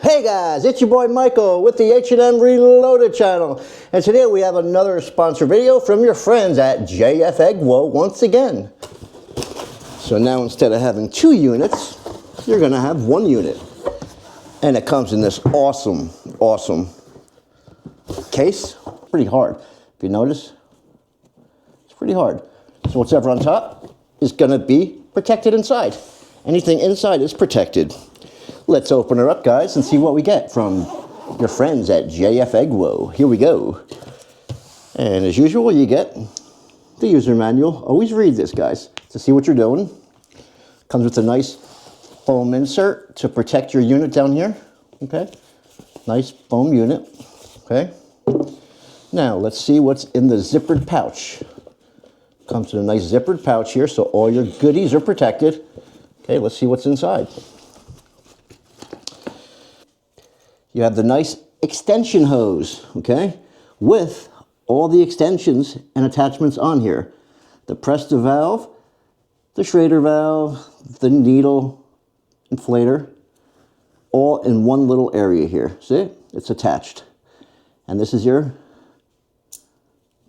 Hey guys, it's your boy Michael with the H&M Reloaded channel, and today we have another sponsor video from your friends at JF.EGWO once again. So now instead of having 2 units, you're going to have 1 unit. And it comes in this awesome case. Pretty hard. If you notice, it's pretty hard. So whatever on top is going to be protected inside. Anything inside is protected. Let's open her up, guys, and see what we get from your friends at JF.EGWO. Here we go. And as usual, you get the user manual. Always read this, guys, to see what you're doing. Comes with a nice foam insert to protect your unit down here. Okay, nice foam unit. Okay. Now let's see what's in the zippered pouch. Comes with a nice zippered pouch here, so all your goodies are protected. Okay, let's see what's inside. You have the nice extension hose, okay, with all the extensions and attachments on here. The Presta valve, the Schrader valve, the needle inflator, all in one little area here. See, it's attached. And this is your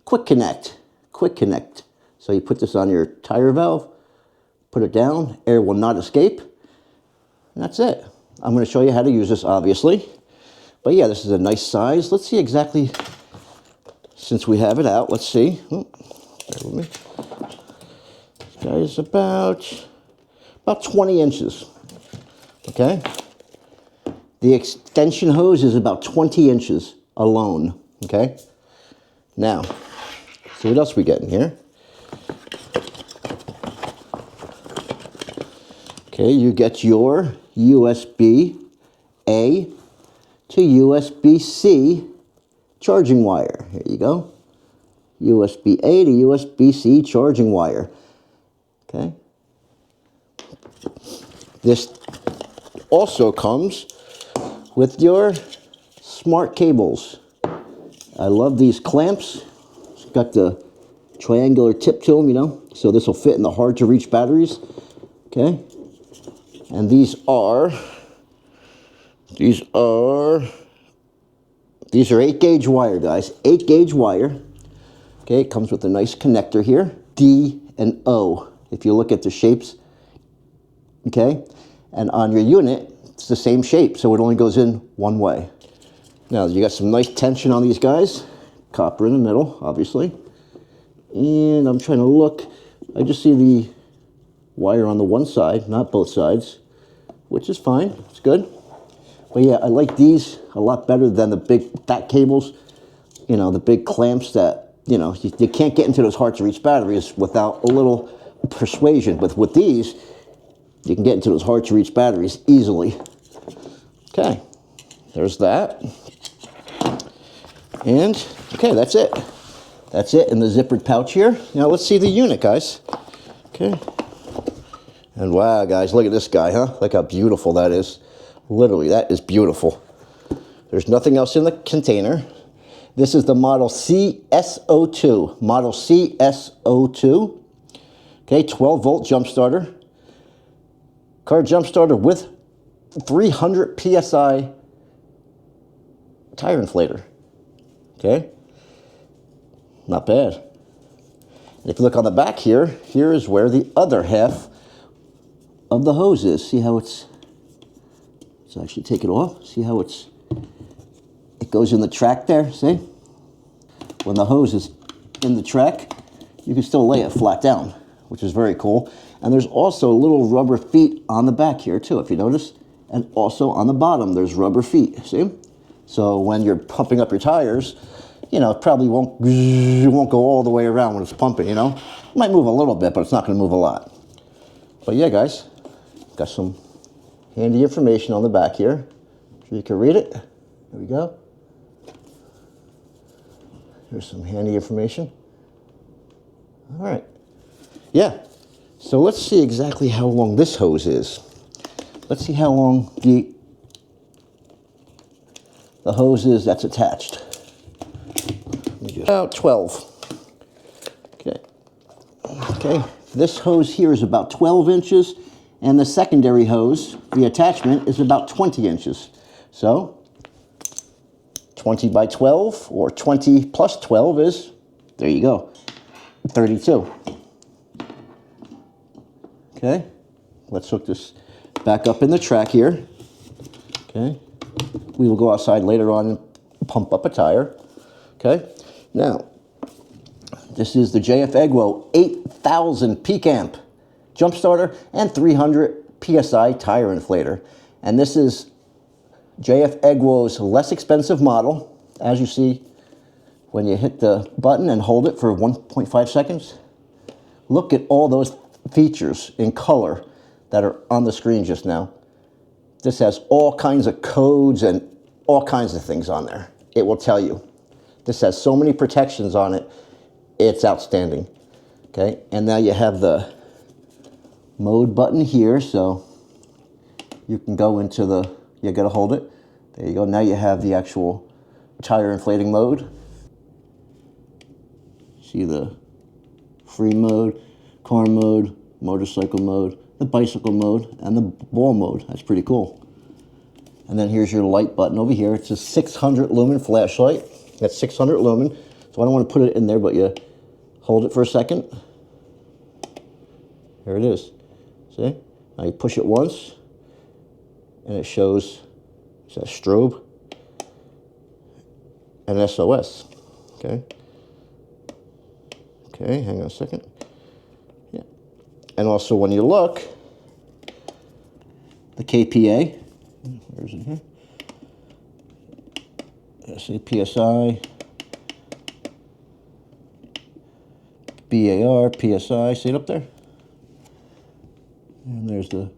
quick connect. So you put this on your tire valve, put it down, air will not escape, and that's it. I'm going to show you how to use this, obviously. But yeah, this is a nice size. Let's see exactly, since we have it out, let's see. Oh, bear with me. This guy is about 20 inches, okay? The extension hose is about 20 inches alone, okay? Now, see what else we get in here. Okay, you get your USB-A to USB-C charging wire. Here you go. USB-A to USB-C charging wire. Okay. This also comes with your smart cables. I love these clamps. It's got the triangular tip to them, you know, so this will fit in the hard to reach batteries. Okay. And these are 8-gauge wire, guys. 8-gauge wire. Okay, it comes with a nice connector here. D and O, if you look at the shapes. Okay, and on your unit, it's the same shape, so it only goes in one way. Now, you got some nice tension on these guys. Copper in the middle, obviously. And I'm trying to look. I just see the wire on the one side, not both sides, which is fine. It's good. But yeah, I like these a lot better than the big fat cables, you know, the big clamps that, you know, you can't get into those hard to reach batteries without a little persuasion. But with these, you can get into those hard to reach batteries easily. Okay, there's that. And, okay, that's it. That's it in the zippered pouch here. Now let's see the unit, guys. Okay. And wow, guys, look at this guy, huh? Look how beautiful that is. Literally, that is beautiful. There's nothing else in the container. This is the model CS02. Model CS02. Okay, 12-volt jump starter. Car jump starter with 300 PSI tire inflator. Okay? Not bad. And if you look on the back here, here is where the other half of the hose is. See how it's... So actually take it off. See how it goes in the track there, see? When the hose is in the track, you can still lay it flat down, which is very cool. And there's also little rubber feet on the back here too, if you notice. And also on the bottom, there's rubber feet, see? So when you're pumping up your tires, you know, it probably won't go all the way around when it's pumping, you know? It might move a little bit, but it's not gonna move a lot. But yeah, guys, got some handy information on the back here, so you can read it. There we go. Here's some handy information. All right. Yeah. So let's see exactly how long this hose is. Let's see how long the hose is that's attached. About 12. Okay. Okay. This hose here is about 12 inches. And the secondary hose, the attachment, is about 20 inches. So 20 by 12 or 20 plus 12 is, there you go, 32. Okay, let's hook this back up in the track here. Okay, we will go outside later on and pump up a tire. Okay, now this is the JF.EGWO 8000 peak amp jump starter and 300 PSI tire inflator. And this is JF.EGWO's less expensive model. As you see, when you hit the button and hold it for 1.5 seconds, look at all those features in color that are on the screen just now. This has all kinds of codes and all kinds of things on there. It will tell you. This has so many protections on it. It's outstanding. Okay, and now you have the mode button here, so you can go into the, you gotta hold it. There you go. Now you have the actual tire inflating mode. See the free mode, car mode, motorcycle mode, the bicycle mode, and the ball mode. That's pretty cool. And then here's your light button over here. It's a 600 lumen flashlight. That's 600 lumen. So I don't want to put it in there, but you hold it for a second. There it is. See? Now you push it once, and it shows, it says strobe and SOS. Okay. Okay, hang on a second. Yeah. And also when you look, the KPA, where is it here? See PSI, BAR, PSI, see it up there? And there's the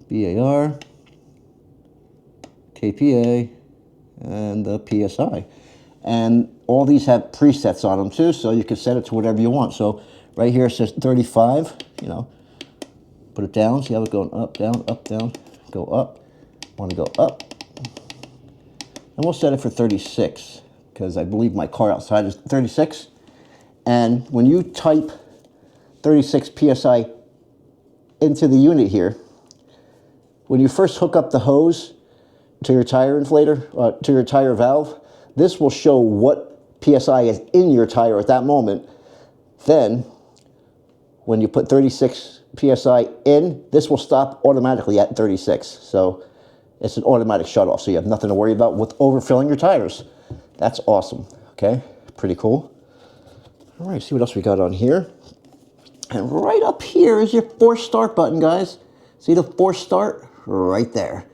BAR, KPA, and the PSI. And all these have presets on them too, so you can set it to whatever you want. So right here it says 35, you know, put it down, see how it's going up, down, go up, want to go up. And we'll set it for 36, because I believe my car outside is 36. And when you type 36 PSI into the unit here, when you first hook up the hose to your tire inflator, to your tire valve, this will show what PSI is in your tire at that moment. Then, when you put 36 PSI in, this will stop automatically at 36. So it's an automatic shutoff, so you have nothing to worry about with overfilling your tires. That's awesome, okay? Pretty cool. All right, see what else we got on here. And right up here is your force start button, guys. See the force start? Right there.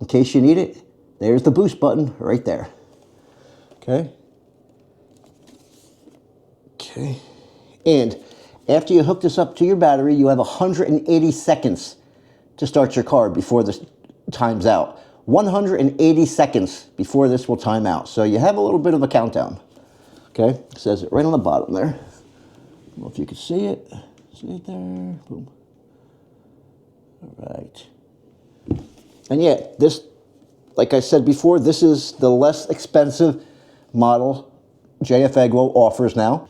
In case you need it, there's the boost button right there. Okay. Okay. And after you hook this up to your battery, you have 180 seconds to start your car before this times out. 180 seconds before this will time out. So you have a little bit of a countdown. Okay. It says it right on the bottom there. I don't know if you can see it. See it there? Boom. All right. And yeah, this, like I said before, this is the less expensive model JF.EGWO offers now.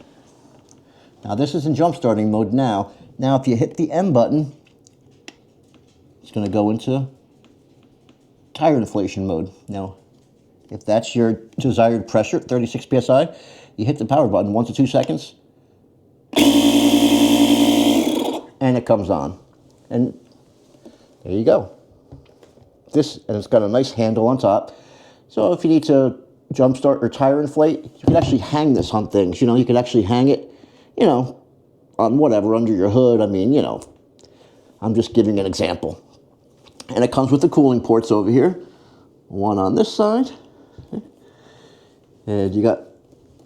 Now this is in jump starting mode now. Now if you hit the M button, it's going to go into tire inflation mode. Now, if that's your desired pressure, 36 PSI, you hit the power button 1 to 2 seconds, and it comes on. And there you go. This, and it's got a nice handle on top. So if you need to jumpstart or tire inflate, you can actually hang this on things. You know, you can actually hang it, you know, on whatever, under your hood. I mean, you know, I'm just giving an example. And it comes with the cooling ports over here. One on this side. And you got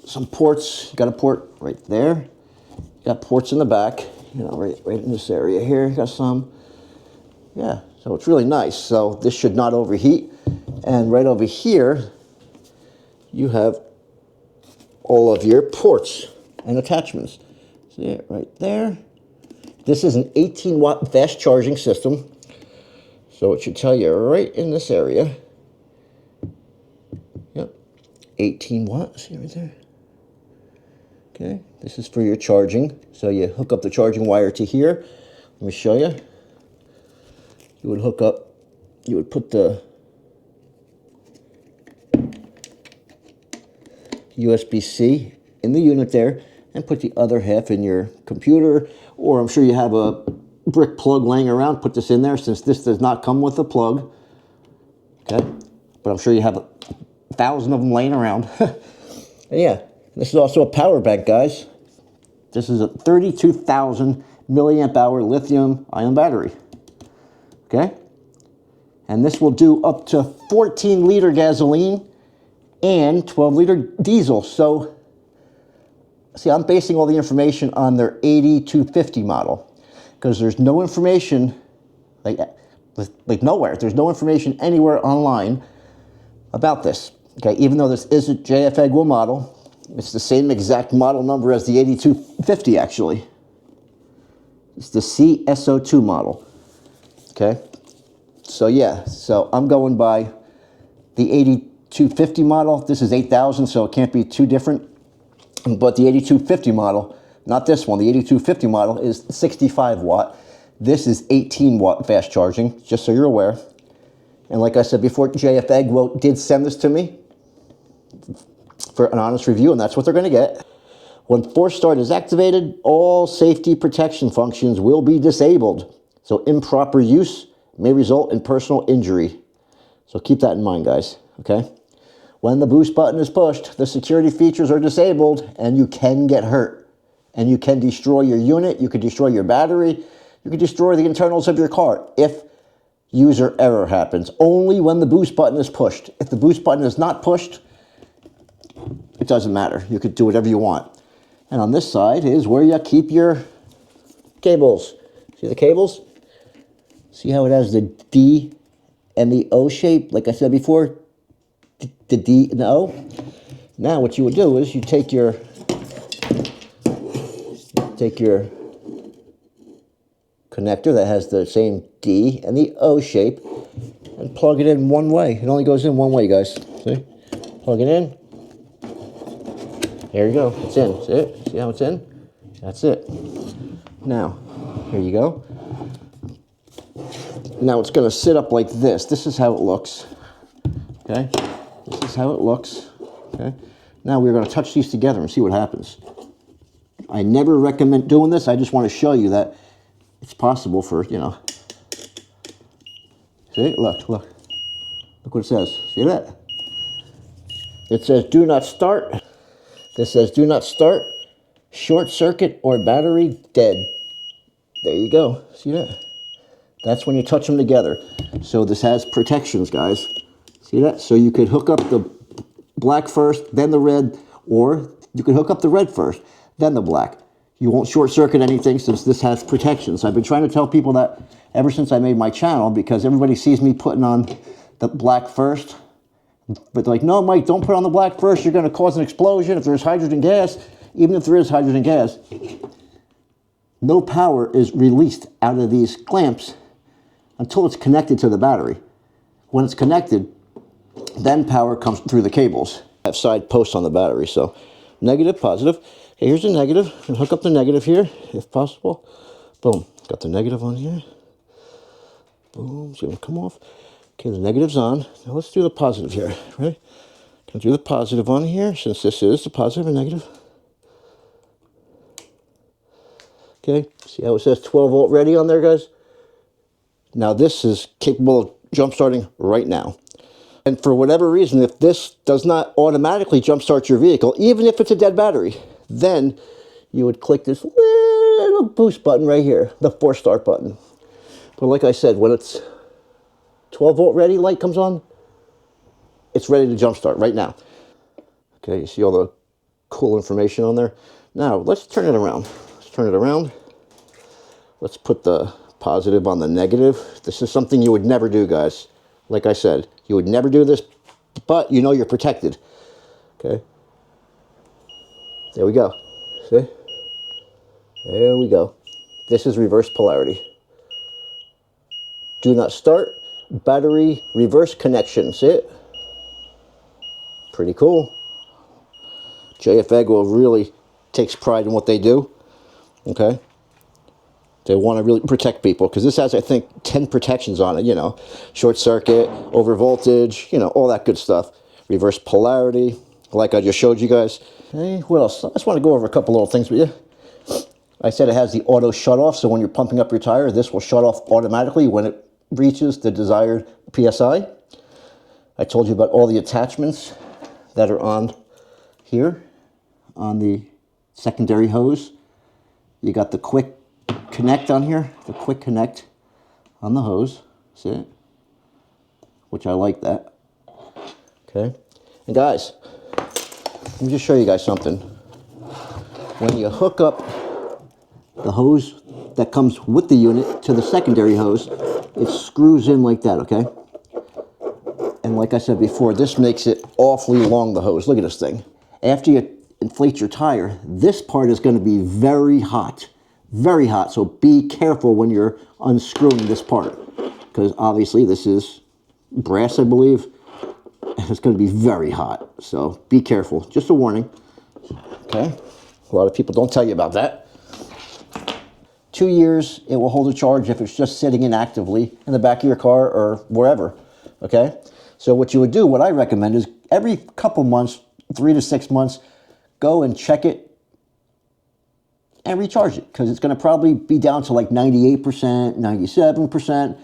some ports. You got a port right there. You got ports in the back, you know, right in this area here. You got some. Yeah, so it's really nice. So this should not overheat. And right over here, you have all of your ports and attachments. See it right there? This is an 18-watt fast charging system. So it should tell you right in this area. Yep, 18 watts, see right there? Okay, this is for your charging. So you hook up the charging wire to here. Let me show you. You would hook up, you would put the USB-C in the unit there, and put the other half in your computer, or I'm sure you have a brick plug laying around. Put this in there, since this does not come with a plug. Okay, but I'm sure you have 1,000 of them laying around. And yeah, this is also a power bank, guys. This is a 32,000 milliamp hour lithium ion battery. Okay, and this will do up to 14-liter gasoline and 12-liter diesel. So, see, I'm basing all the information on their 8250 model, because there's no information, like nowhere. There's no information anywhere online about this. Okay, even though this is a JF.EGWO model, it's the same exact model number as the 8250 actually. It's the CSO2 model. Okay, so yeah, so I'm going by the 8250 model. This is 8,000, so it can't be too different. But the 8250 model, not this one, the 8250 model is 65 watt. This is 18 watt fast charging, just so you're aware. And like I said before, JF.EGWO did send this to me for an honest review, and that's what they're going to get. When force start is activated, all safety protection functions will be disabled. So improper use may result in personal injury. So keep that in mind, guys, okay? When the boost button is pushed, the security features are disabled, and you can get hurt. And you can destroy your unit, you could destroy your battery, you could destroy the internals of your car if user error happens. Only when the boost button is pushed. If the boost button is not pushed, it doesn't matter. You could do whatever you want. And on this side is where you keep your cables. See the cables? See how it has the D and the O shape? Like I said before, the D and the O. Now what you would do is you take your connector that has the same D and the O shape and plug it in one way. It only goes in one way, guys. See? Plug it in. There you go. It's in. See it? See how it's in? That's it. Now, here you go. Now it's going to sit up like this. This is how it looks. Okay? This is how it looks. Okay? Now we're going to touch these together and see what happens. I never recommend doing this. I just want to show you that it's possible for, you know. See? Look, look. Look what it says. See that? It says do not start. This says do not start, short circuit, or battery dead. There you go. See that? That's when you touch them together. So this has protections, guys. See that? So you could hook up the black first, then the red, or you could hook up the red first, then the black. You won't short circuit anything since this has protections. I've been trying to tell people that ever since I made my channel, because everybody sees me putting on the black first. But they're like, no, Mike, don't put on the black first. You're going to cause an explosion if there's hydrogen gas. Even if there is hydrogen gas, no power is released out of these clamps until it's connected to the battery. When it's connected, then power comes through the cables. I have side posts on the battery, so negative, positive. Okay, here's the negative. And hook up the negative here, if possible. Boom. Got the negative on here. Boom. See it come off. Okay, the negative's on. Now let's do the positive here, right? Can I do the positive on here, since this is the positive and negative? Okay, see how it says 12 volt ready on there, guys? Now this is capable of jump starting right now. And for whatever reason, if this does not automatically jump start your vehicle, even if it's a dead battery, then you would click this little boost button right here, the force start button. But like I said, when it's 12 volt ready light comes on, it's ready to jump start right now. Okay, you see all the cool information on there? Now, let's turn it around. Let's turn it around. Let's put the positive on the negative. This is something you would never do, guys. Like I said, you would never do this, but you know you're protected. Okay? There we go. See? There we go. This is reverse polarity. Do not start. Battery reverse connection. See it? Pretty cool. JF.EGWO really takes pride in what they do. Okay? They want to really protect people, because this has, I think, 10 protections on it, you know. Short circuit, over voltage, you know, all that good stuff. Reverse polarity. like I just showed you guys. Hey, what else? I just want to go over a couple little things with you. I said it has the auto shut off, so when you're pumping up your tire, this will shut off automatically when it reaches the desired PSI. I told you about all the attachments that are on here on the secondary hose. You got the quick connect on here, the quick connect on the hose. See it? Which I like that. Okay. And guys, let me just show you guys something. When you hook up the hose that comes with the unit to the secondary hose, it screws in like that, okay? And like I said before, this makes it awfully long, the hose. Look at this thing. After you inflate your tire, this part is going to be very hot. Very hot. So be careful when you're unscrewing this part. Because obviously this is brass, I believe. And it's going to be very hot. So be careful. Just a warning. Okay. A lot of people don't tell you about that. 2 years, it will hold a charge if it's just sitting inactively in the back of your car or wherever. Okay. So what you would do, what I recommend is every couple months, 3 to 6 months, go and check it and recharge it, because it's going to probably be down to like 98%, 97%.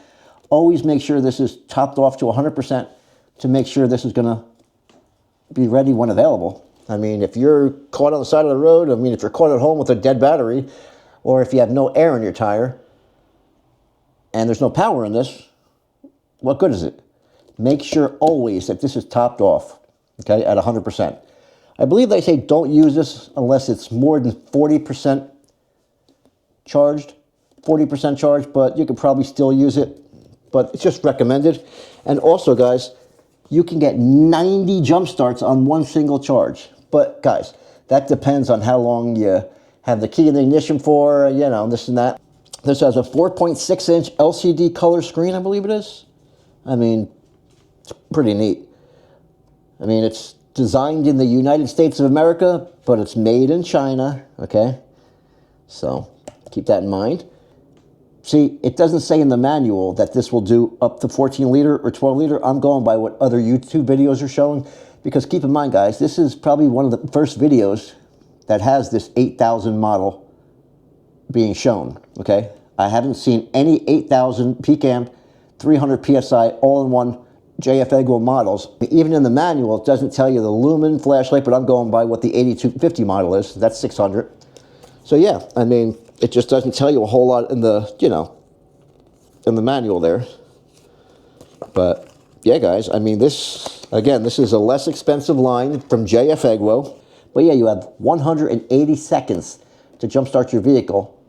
Always make sure this is topped off to 100% to make sure this is going to be ready when available. I mean, if you're caught on the side of the road, I mean, if you're caught at home with a dead battery, or if you have no air in your tire and there's no power in this, what good is it? Make sure always that this is topped off, okay, at 100%. I believe they say don't use this unless it's more than 40% charged, but you could probably still use it, but it's just recommended. And also, guys, you can get 90 jump starts on one single charge. But, guys, that depends on how long you have the key in the ignition for, you know, this and that. This has a 4.6-inch LCD color screen, I believe it is. I mean, it's pretty neat. I mean, it's designed in the United States of America, but it's made in China, okay? So keep that in mind. See, it doesn't say in the manual that this will do up to 14 liter or 12 liter. I'm going by what other YouTube videos are showing, because keep in mind, guys, this is probably one of the first videos that has this 8000 model being shown, okay? I haven't seen any 8000 peak amp, 300 PSI, all-in-one JF.EGWO models. Even in the manual, it doesn't tell you the lumen flashlight, but I'm going by what the 8250 model is. That's 600. So yeah, I mean, it just doesn't tell you a whole lot in the, you know, in the manual there. But yeah, guys, I mean, this, again, this is a less expensive line from JF.EGWO. But yeah, you have 180 seconds to jumpstart your vehicle,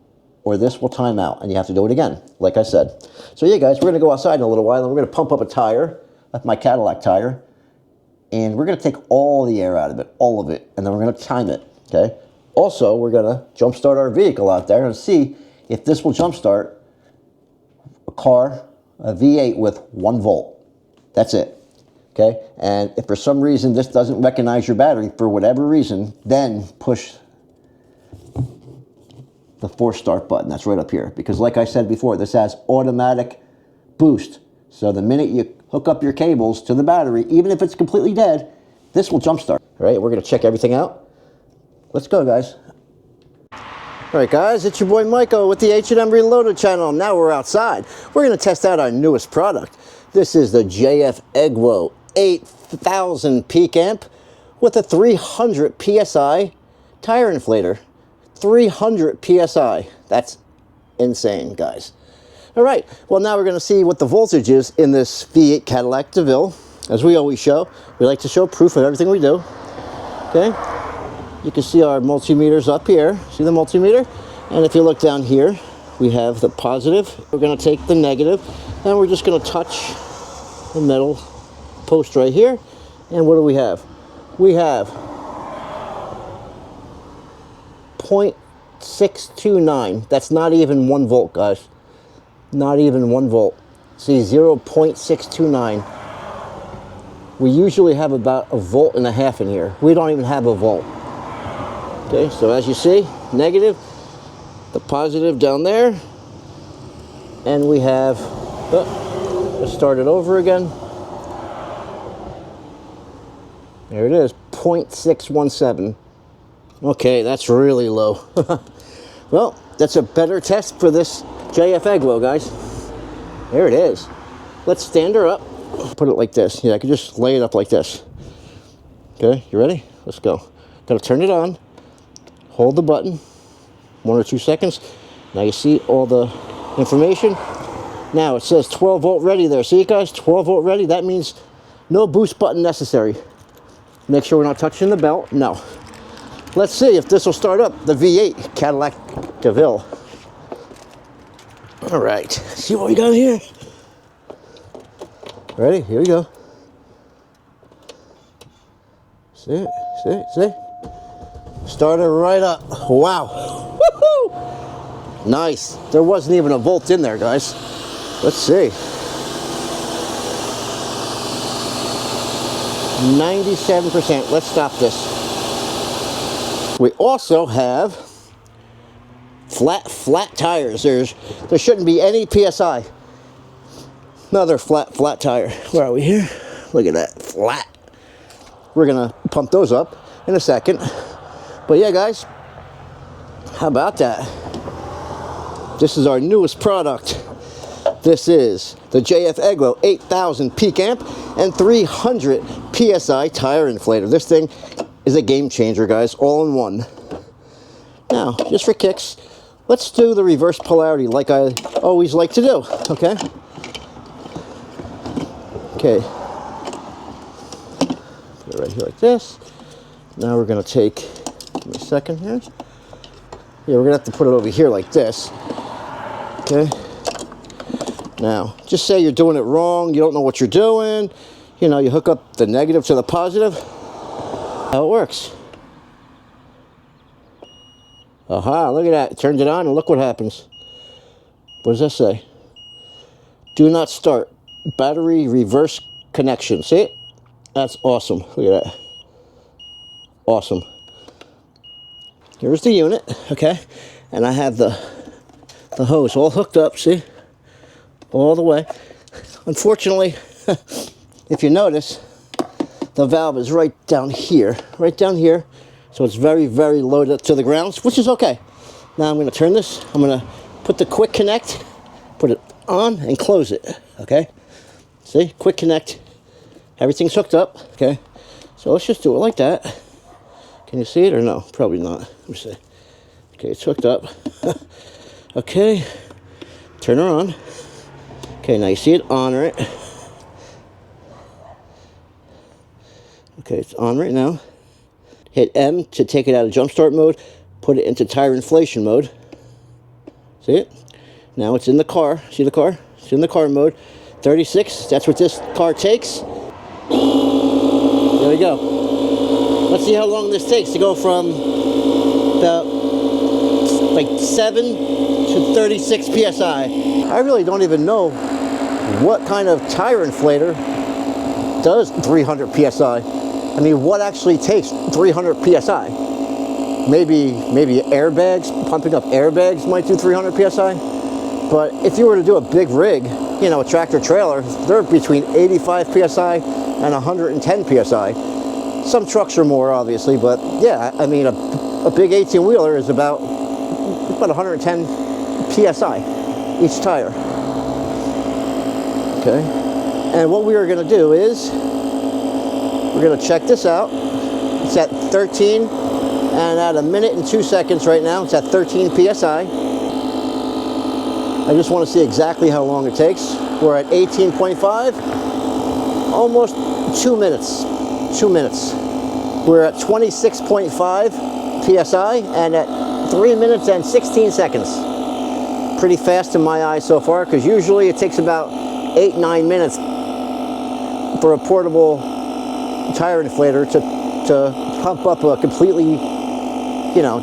or this will time out, and you have to do it again, like I said. So yeah, guys, we're going to go outside in a little while, and we're going to pump up a tire. That's my Cadillac tire, and we're going to take all the air out of it, all of it, and then we're going to time it, okay? Also, we're going to jumpstart our vehicle out there and see if this will jumpstart a car, a V8 with 1 volt. That's it, okay? And if for some reason this doesn't recognize your battery, for whatever reason, then push the force start button. That's right up here, because like I said before, this has automatic boost. So the minute you hook up your cables to the battery, even if it's completely dead, this will jumpstart. All right, we're going to check everything out. Let's go, guys. All right, guys, it's your boy Michael with the H&M Reloaded channel. Now we're outside. We're going to test out our newest product. This is the JF.EGWO 8000 peak amp with a 300 PSI tire inflator. 300 PSI. That's insane, guys. All right, well, now we're going to see what the voltage is in this V8 Cadillac DeVille. As we always show, we like to show proof of everything we do. Okay, you can see our multimeters up here. See the multimeter? And if you look down here, we have the positive. We're going to take the negative, and we're just going to touch the metal post right here. And what do we have? We have 0.629. That's not even 1 volt, guys. Not even 1 volt. See, 0.629. We usually have about 1.5 volts in here. We don't even have 1 volt. Okay, so as you see, negative, the positive down there, and we have, let's start it over again. There it is, 0.617. Okay, that's really low. Well, that's a better test for this JF.EGWO, guys. There it is. Let's stand her up. Put it like this. Yeah, I could just lay it up like this. Okay, you ready? Let's go. Gotta turn it on. Hold the button. 1 or 2 seconds. Now you see all the information. Now it says 12 volt ready there. See, guys? 12 volt ready. That means no boost button necessary. Make sure we're not touching the belt. No. Let's see if this will start up the V8 Cadillac DeVille. All right. See what we got here? Ready? Here we go. See it? See it? See? Started right up. Wow. Woohoo! Nice. There wasn't even a volt in there, guys. Let's see. 97%. Let's stop this. We also have flat tires. There shouldn't be any PSI. Another flat tire. Where are we here? Look at that, flat. We're gonna pump those up in a second. But yeah, guys, how about that? This is our newest product. This is the JF.EGWO 8000 peak amp and 300 PSI tire inflator. This thing is a game changer, guys, all in one. Now, just for kicks, let's do the reverse polarity like I always like to do, okay? Okay. Put it right here like this. Now we're gonna take, give me a second here. Yeah, we're gonna have to put it over here like this, okay? Now, just say you're doing it wrong, you don't know what you're doing, you know, you hook up the negative to the positive. How it works. Aha, look at that. Turned it on and look what happens. What does that say? Do not start. Battery reverse connection. See it? That's awesome. Look at that. Awesome. Here's the unit, okay? And I have the hose all hooked up, see? All the way. Unfortunately, if you notice, the valve is right down here, so it's very, very low to the ground, which is okay. Now I'm going to turn this, I'm going to put the quick connect, put it on and close it, okay? See, quick connect, everything's hooked up, okay? So let's just do it like that. Can you see it or no? Probably not. Let me see. Okay, it's hooked up. Okay, turn her on. Okay, now you see it on right. Okay, it's on right now. Hit M to take it out of jump start mode. Put it into tire inflation mode. See it? Now it's in the car. See the car? It's in the car mode. 36, that's what this car takes. There we go. Let's see how long this takes to go from the like 7 to 36 PSI. I really don't even know what kind of tire inflator does 300 PSI. I mean, what actually takes 300 PSI? Maybe airbags, pumping up airbags might do 300 PSI. But if you were to do a big rig, you know, a tractor trailer, they're between 85 PSI and 110 PSI. Some trucks are more, obviously, but yeah, I mean, a big 18-wheeler is about 110 PSI each tire. Okay, and what we are going to do is we're going to check this out. It's at 13, and at 1 minute and 2 seconds right now, it's at 13 PSI. I just want to see exactly how long it takes. We're at 18.5, almost 2 minutes. 2 minutes. We're at 26.5 PSI and at 3 minutes and 16 seconds. Pretty fast in my eyes so far, because usually it takes about 8-9 minutes for a portable tire inflator to pump up a completely, you know,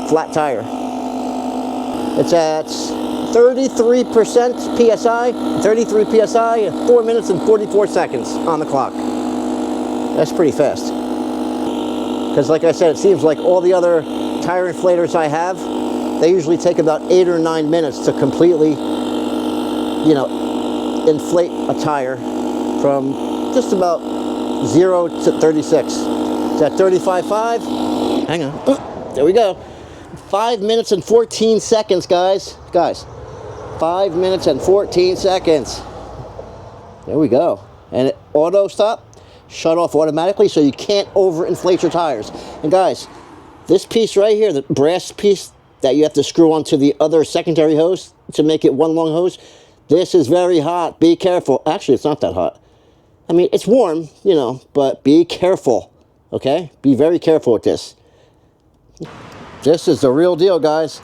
flat tire. It's at 33% PSI, 33 PSI, 4 minutes and 44 seconds on the clock. That's pretty fast. Because like I said, it seems like all the other tire inflators I have, they usually take about 8 or 9 minutes to completely, you know, inflate a tire from just about 0 to 36. Is that 35.5? Hang on. Oh, there we go. 5 minutes and 14 seconds, guys. 5 minutes and 14 seconds. There we go. And it auto stop, shut off automatically, so you can't overinflate your tires. And guys, this piece right here, the brass piece that you have to screw onto the other secondary hose to make it one long hose, this is very hot. Be careful. Actually, it's not that hot. I mean, it's warm, you know, but be careful, okay? Be very careful with this. This is the real deal, guys.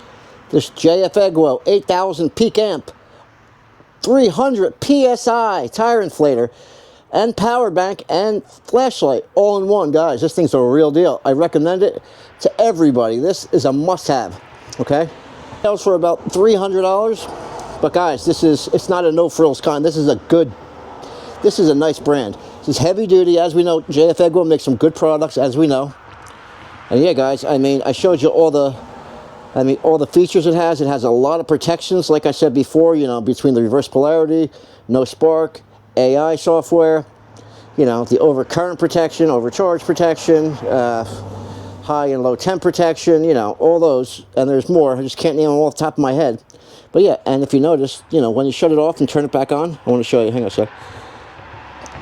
This JF.EGWO 8000 peak amp, 300 PSI tire inflator, and power bank and flashlight all in one, guys. This thing's a real deal. I recommend it to everybody. This is a must-have, okay? Sells for about $300, but guys, it's not a no-frills kind. This is a nice brand. This is heavy duty. As we know, JF.EGWO makes some good products, as we know. And yeah, guys, I mean, I showed you all the features it has. It has a lot of protections, like I said before, you know, between the reverse polarity, no spark, AI software, you know, the overcurrent protection, overcharge protection, high and low temp protection, you know, all those. And there's more. I just can't name them all off the top of my head. But yeah, and if you notice, you know, when you shut it off and turn it back on, I want to show you. Hang on a sec.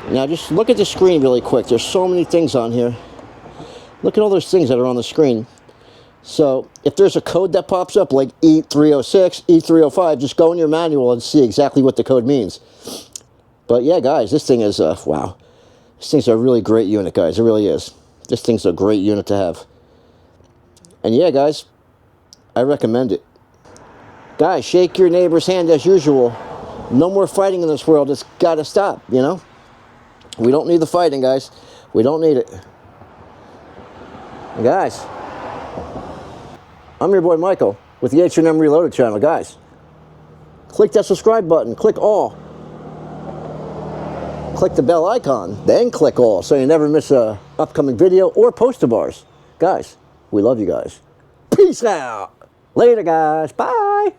Now, just look at the screen really quick. There's so many things on here. Look at all those things that are on the screen. So if there's a code that pops up like E306, E305, just go in your manual and see exactly what the code means. But yeah, guys, this thing is, wow. This thing's a really great unit, guys. It really is. This thing's a great unit to have. And yeah, guys, I recommend it. Guys, shake your neighbor's hand as usual. No more fighting in this world. It's got to stop, you know? We don't need the fighting, guys. We don't need it. And guys, I'm your boy Michael with the H&M Reloaded channel. Guys, click that subscribe button. Click all. Click the bell icon. Then click all so you never miss a upcoming video or poster bars. Guys, we love you guys. Peace out. Later, guys. Bye.